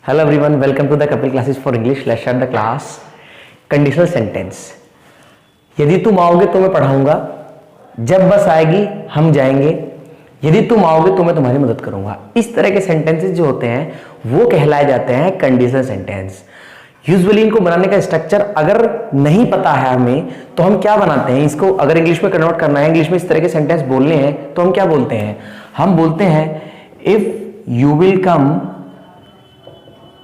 Hello everyone, welcome to the Kapil classes for English. Let's start the class. Conditional sentence. यदि तुम आओगे तो मैं पढ़ाऊंगा, जब बस आएगी हम जाएंगे, यदि तुम आओगे तो मैं तुम्हारी मदद करूंगा। इस तरह के सेंटेंसेस जो होते हैं वो कहलाए जाते हैं कंडीशनल सेंटेंस। यूजुअली इनको बनाने का स्ट्रक्चर अगर नहीं पता है हमें तो हम क्या बनाते हैं, इसको अगर इंग्लिश में कन्वर्ट करना है, इंग्लिश में इस तरह के सेंटेंस बोलने हैं तो हम क्या बोलते हैं, हम बोलते हैं if you will come,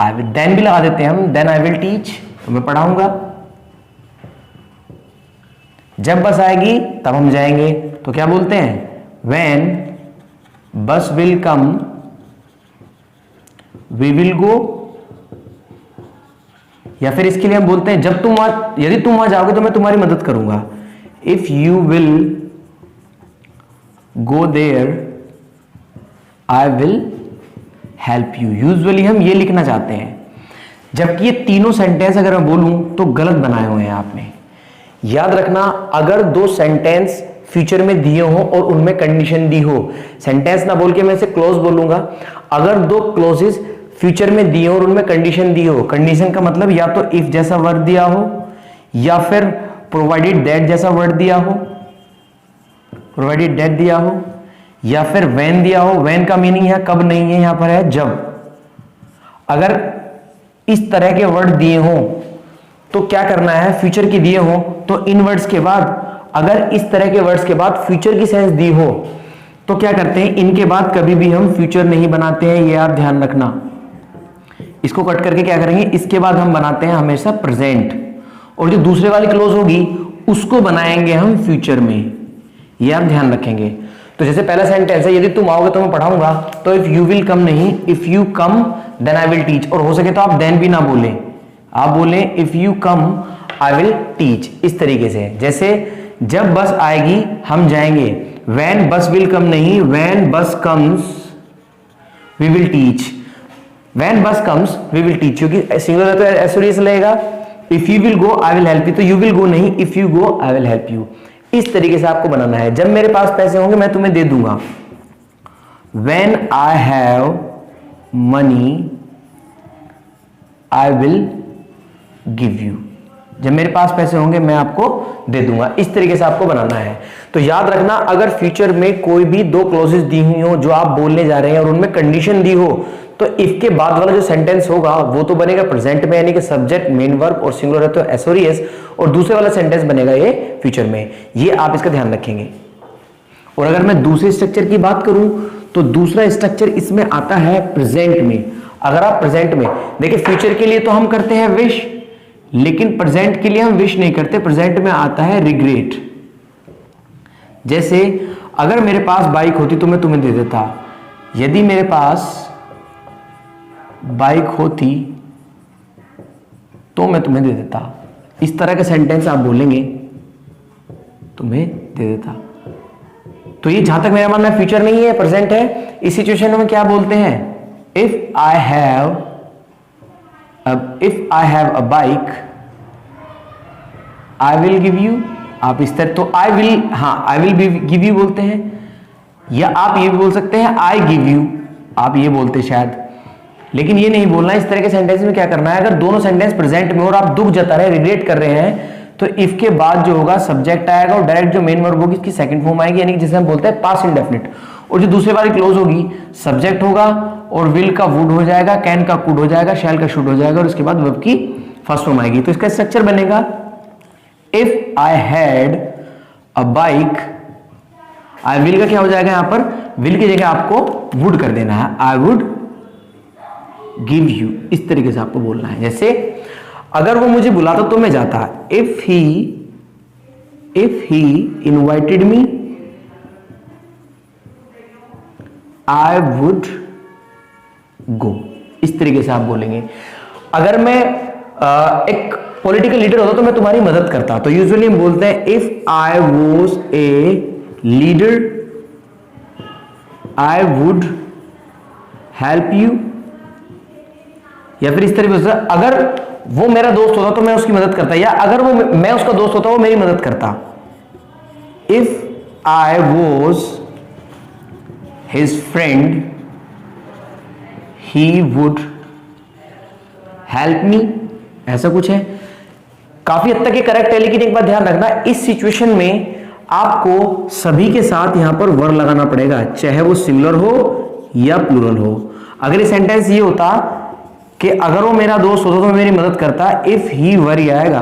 I will, then भी लगा देते हैं हम, देन आई विल टीच, तो मैं पढ़ाऊंगा, जब बस आएगी तब हम जाएंगे, तो क्या बोलते हैं when bus will come we will go, या फिर इसके लिए हम बोलते हैं जब तुम यदि तुम वहां जाओगे तो मैं तुम्हारी मदद करूंगा, if you will go there I will help you. Usually हम ये लिखना चाहते हैं, जबकि ये तीनों सेंटेंस अगर मैं बोलूं तो गलत बनाए हुए हैं आपने। याद रखना, अगर दो सेंटेंस फ्यूचर में दिए हो और उनमें कंडीशन दी हो, सेंटेंस ना बोल के मैं इसे क्लोज बोलूंगा, अगर दो क्लोजेस फ्यूचर में दिए हो और उनमें कंडीशन दी हो, कंडीशन का मतलब या तो इफ जैसा वर्ड दिया हो या फिर प्रोवाइडेड दैट जैसा वर्ड दिया हो, प्रोवाइडेड दैट दिया हो, या फिर व्हेन दिया हो। व्हेन का मीनिंग है कब नहीं है, यहां पर है जब। अगर इस तरह के वर्ड दिए हो तो क्या करना है, फ्यूचर के दिए हो तो इन वर्ड्स के बाद, अगर इस तरह के वर्ड्स के बाद फ्यूचर की सेंस दी हो तो क्या करते हैं, इनके बाद कभी भी हम फ्यूचर नहीं बनाते हैं, ये आप ध्यान रखना। इसको कट करके क्या करेंगे, इसके बाद हम बनाते हैं हमेशा प्रेजेंट, और जो दूसरे वाली क्लोज होगी उसको बनाएंगे हम फ्यूचर में, ये आप ध्यान रखेंगे। तो जैसे पहला सेंटेंस है, यदि तुम आओगे तो मैं पढ़ाऊंगा, तो इफ यू विल कम नहीं, if you come then I will teach, और हो सके तो आप देन भी ना बोले, आप बोले if you come I will teach, इस तरीके से। जैसे जब बस आएगी हम जाएंगे, व्हेन बस विल कम नहीं, when bus comes we will teach, when bus comes we will teach, क्योंकि सिंगुलर है तो एसोरियस लगेगा। If you will go I will help you, तो यू विल गो नहीं, if you go I will help you. इस तरीके से आपको बनाना है। जब मेरे पास पैसे होंगे मैं तुम्हें दे दूंगा, when I have money I will give you, जब मेरे पास पैसे होंगे मैं आपको दे दूंगा। इस तरीके से आपको बनाना है। तो याद रखना, अगर फ्यूचर में कोई भी दो क्लोजेस दी हुई हो जो आप बोलने जा रहे हैं और उनमें कंडीशन दी हो, तो इफ के बाद वाला जो सेंटेंस होगा वो तो बनेगा प्रेजेंट में, यानी कि सब्जेक्ट मेन वर्ब, और सिंगुलर है तो एसोरियस, और दूसरे वाला सेंटेंस बनेगा ये फ्यूचर में। ये आप इसका ध्यान रखेंगे। और अगर मैं दूसरे स्ट्रक्चर की बात करूं तो दूसरा स्ट्रक्चर इसमें आता है प्रेजेंट में। अगर आप प्रेजेंट में देखिए, फ्यूचर के लिए तो हम करते हैं विश, लेकिन प्रेजेंट के लिए हम विश नहीं करते, प्रेजेंट में आता है रिग्रेट। जैसे अगर मेरे पास बाइक होती तो मैं तुम्हें दे देता, यदि मेरे पास बाइक होती तो मैं तुम्हें दे देता। इस तरह का सेंटेंस आप बोलेंगे, तुम्हें दे देता। तो ये जहां तक मेरा मानना है फ्यूचर नहीं है, प्रेजेंट है। इस सिचुएशन में क्या बोलते हैं, if I have a bike I will give you, आप इस तरह, तो आई विल, हाँ आई विल गिव यू बोलते हैं, या आप ये भी बोल सकते हैं आई गिव यू, आप ये बोलते शायद, लेकिन ये नहीं बोलना। इस तरह के सेंटेंस में क्या करना है, अगर दोनों सेंटेंस प्रेजेंट में और आप दुख जता रहे, रिग्रेट कर रहे हैं, तो इफ के बाद जो होगा सब्जेक्ट आएगा और डायरेक्ट जो मेन वर्ब होगी इसकी सेकंड फॉर्म आएगी, यानी कि जिसे हम बोलते हैं पास्ट इंडेफिनिट, और जो दूसरे वाली क्लोज होगी सब्जेक्ट होगा और विल का वुड हो जाएगा, कैन का कुड हो जाएगा, शैल का शुड हो जाएगा, और उसके बाद वर्ब की फर्स्ट फॉर्म आएगी। तो इसका स्ट्रक्चर बनेगा, if I had a bike, I will का क्या हो जाएगा, यहां पर विल की जगह आपको वुड कर देना है, आई वुड गिव यू। इस तरीके से आपको बोलना है। जैसे अगर वो मुझे बुलाता तो मैं जाता, if he invited me I would go. इस तरीके से आप बोलेंगे। अगर मैं एक पॉलिटिकल लीडर होता तो मैं तुम्हारी मदद करता, तो यूजुअली हम बोलते हैं if I was a leader I would help you, या फिर इस तरीके से अगर वो मेरा दोस्त होता तो मैं उसकी मदद करता, या अगर वो मैं उसका दोस्त होता वो मेरी मदद करता, if I was his friend he would help me, ऐसा कुछ है। काफी हद तक ये करेक्ट है, लेकिन एक बात ध्यान रखना, इस सिचुएशन में आपको सभी के साथ यहां पर वर लगाना पड़ेगा, चाहे वो सिंगुलर हो या प्लूरल हो। अगर ये सेंटेंस ये होता कि अगर वो मेरा दोस्त होता तो मेरी मदद करता, इफ ही वर ही आएगा,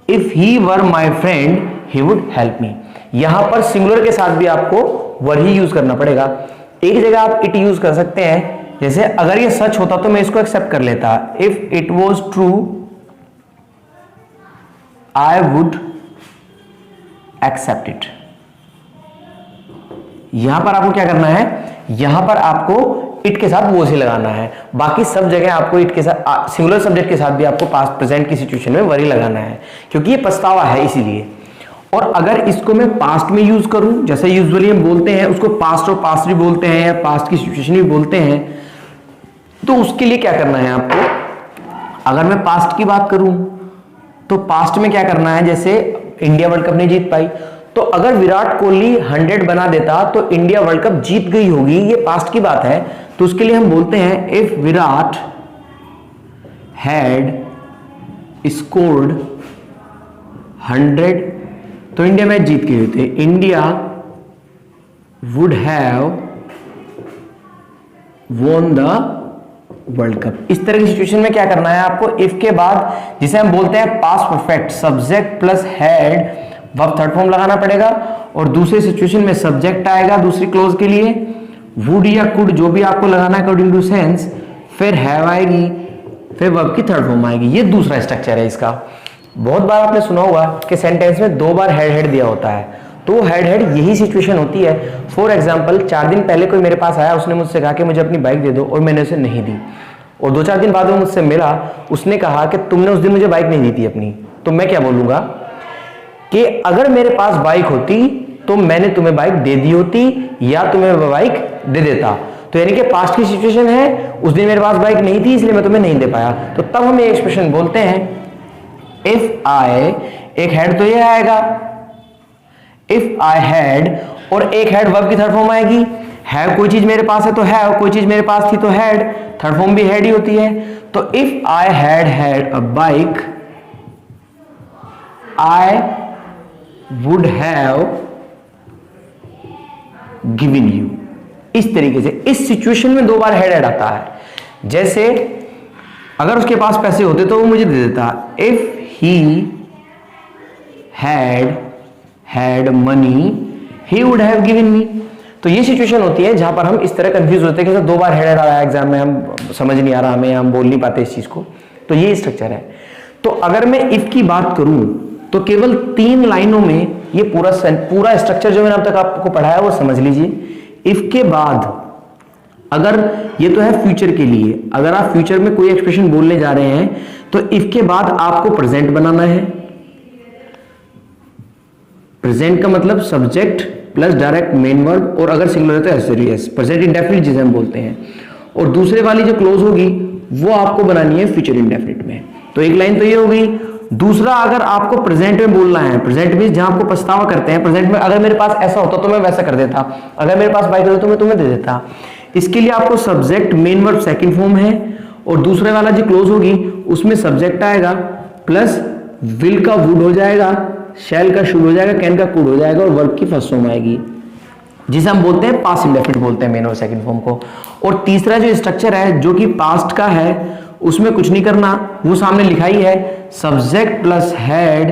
if he were my friend he would help me. यहां पर सिंगुलर के साथ भी आपको वर ही यूज करना पड़ेगा। एक जगह आप इट यूज कर सकते हैं, जैसे अगर ये सच होता तो मैं इसको एक्सेप्ट कर लेता, if it was true I would accept it. यहां पर आपको क्या करना है, यहां पर आपको इट के साथ वो से लगाना है, बाकी सब जगह आपको इट के साथ सिंगुलर सब्जेक्ट के साथ भी आपको पास्ट प्रेजेंट की सिचुएशन में वरी लगाना है, क्योंकि ये पछतावा है इसीलिए। और अगर इसको मैं पास्ट में यूज करूं, जैसे यूजुअली हम बोलते हैं उसको पास्ट और पास्ट भी बोलते हैं या पास्ट की सिचुएशन भी बोलते हैं, तो उसके लिए क्या करना है आपको। अगर मैं पास्ट की बात करूं तो पास्ट में क्या करना है, जैसे इंडिया वर्ल्ड कप नहीं जीत पाई, तो अगर विराट कोहली 100 बना देता तो इंडिया वर्ल्ड कप जीत गई होगी, ये पास्ट की बात है। तो उसके लिए हम बोलते हैं इफ विराट हैड स्कोर्ड 100 तो इंडिया मैच जीत गई होती, India would have won the world cup. इस तरह की सिचुएशन में क्या करना है आपको, इफ के बाद जिसे हम बोलते हैं past perfect, subject plus had verb third form लगाना पड़ेगा, और दूसरी सिचुएशन में सब्जेक्ट आएगा दूसरी क्लोज के लिए, वुड या कुड जो भी आपको लगाना है अकॉर्डिंग टू सेंस, फिर हैव आएगी, फिर वर्ब की थर्ड फॉर्म आएगी। ये दूसरा स्ट्रक्चर है इसका। बहुत बार आपने सुना होगा कि सेंटेंस में 2 बार हेड हेड दिया होता है, तो हेड हेड यही सिचुएशन होती है। फॉर एग्जाम्पल 4 दिन पहले कोई मेरे पास आया, उसने मुझसे कहा कि मुझे अपनी बाइक दे दो, और मैंने उसे नहीं दी, और 2-4 दिन बाद वो मुझसे मिला, उसने कहा कि तुमने उस दिन मुझे बाइक नहीं दी थी अपनी। तो मैं क्या बोलूंगा कि अगर मेरे पास बाइक होती तो मैंने तुम्हें बाइक दे दी होती या तुम्हें बाइक दे देता। तो यानी कि पास्ट की सिचुएशन है, उस दिन मेरे पास बाइक नहीं थी इसलिए मैं तुम्हें नहीं दे पाया। तो तब हम ये एक्सप्रेशन बोलते हैं इफ आई, एक हेड तो ये आएगा इफ आई हैड, और एक हेड वर्ब की थर्ड फॉर्म आएगी। हैव कोई चीज मेरे पास है तो हैव, कोई चीज मेरे पास थी तो हैड, थर्ड फॉर्म भी हैड ही होती है। तो if I had a bike I would have given you. इस तरीके से इस सिचुएशन में 2 बार हेड आता है। जैसे अगर उसके पास पैसे होते तो वो मुझे दे देता, if he had money he would have given me. तो ये सिचुएशन होती है जहां पर हम इस तरह कंफ्यूज होते हैं कि 2 बार हेड आ रहा है एग्जाम में, हम समझ नहीं आ रहा हमें, हम बोल नहीं पाते इस चीज को। तो ये स्ट्रक्चर है। तो अगर मैं इफ की बात करूं तो केवल 3 लाइनों में ये पूरा स्ट्रक्चर जो मैंने अब तक आपको पढ़ाया वो समझ लीजिए। इफ के बाद अगर ये तो है फ्यूचर के लिए, अगर आप फ्यूचर में कोई एक्सप्रेशन बोलने जा रहे हैं तो इफ के बाद आपको प्रेजेंट बनाना है। प्रेजेंट का मतलब subject plus direct main verb, और अगर सिंगुलर है तो एसएस, प्रेजेंट इंडेफिनिट जिसे हम बोलते हैं। और दूसरे वाली जो क्लोज होगी वो आपको बनानी है फ्यूचर इंडेफिनिट में। तो एक लाइन तो ये हो गई। दूसरा, अगर आपको प्रेजेंट में बोलना है, प्रेजेंट में जहां आपको पछतावा करते हैं, प्रेजेंट में अगर मेरे पास ऐसा होता तो मैं वैसा कर देता, अगर मेरे पास बाइक होती तो मैं तुम्हें दे देता। इसके लिए आपको subject main verb second form है, और दूसरे वाला जो क्लोज होगी उसमें सब्जेक्ट आएगा प्लस विल का वुड हो जाएगा, शैल का शुड हो जाएगा, कैन का कुड हो जाएगा, और वर्ब की फर्स्ट फॉर्म आएगी जिसे हम बोलते हैं पास्ट इंडेफिनिट बोलते हैं मेन और सेकंड फॉर्म को। और तीसरा जो स्ट्रक्चर है जो कि पास्ट का है उसमें कुछ नहीं करना, वो सामने लिखा ही है, subject plus had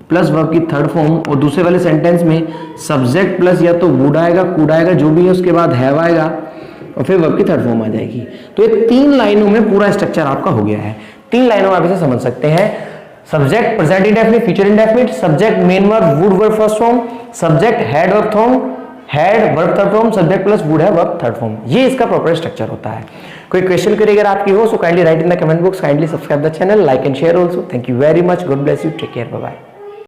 plus verb की थर्ड फॉर्म, और दूसरे वाले सेंटेंस में सब्जेक्ट प्लस या तो वुड आएगा, कुड आएगा, जो भी है, उसके बाद हैव आएगा, और फिर वर्ब की थर्ड फॉर्म आ जाएगी। तो ये 3 लाइनों में पूरा स्ट्रक्चर आपका हो गया है। 3 लाइनों में आप इसे समझ सकते हैं। Subject present indefinite, future indefinite, subject main verb would verb first form, subject had verb form, had verb third form, subject plus would है वर्ब थर्ड फॉर्म। ये इसका प्रॉपर स्ट्रक्चर होता है। कोई क्वेश्चन करिए अगर आपकी हो, so kindly write in the comment box, kindly subscribe the channel, like and share also. Thank you very much, God bless you, take care, bye bye.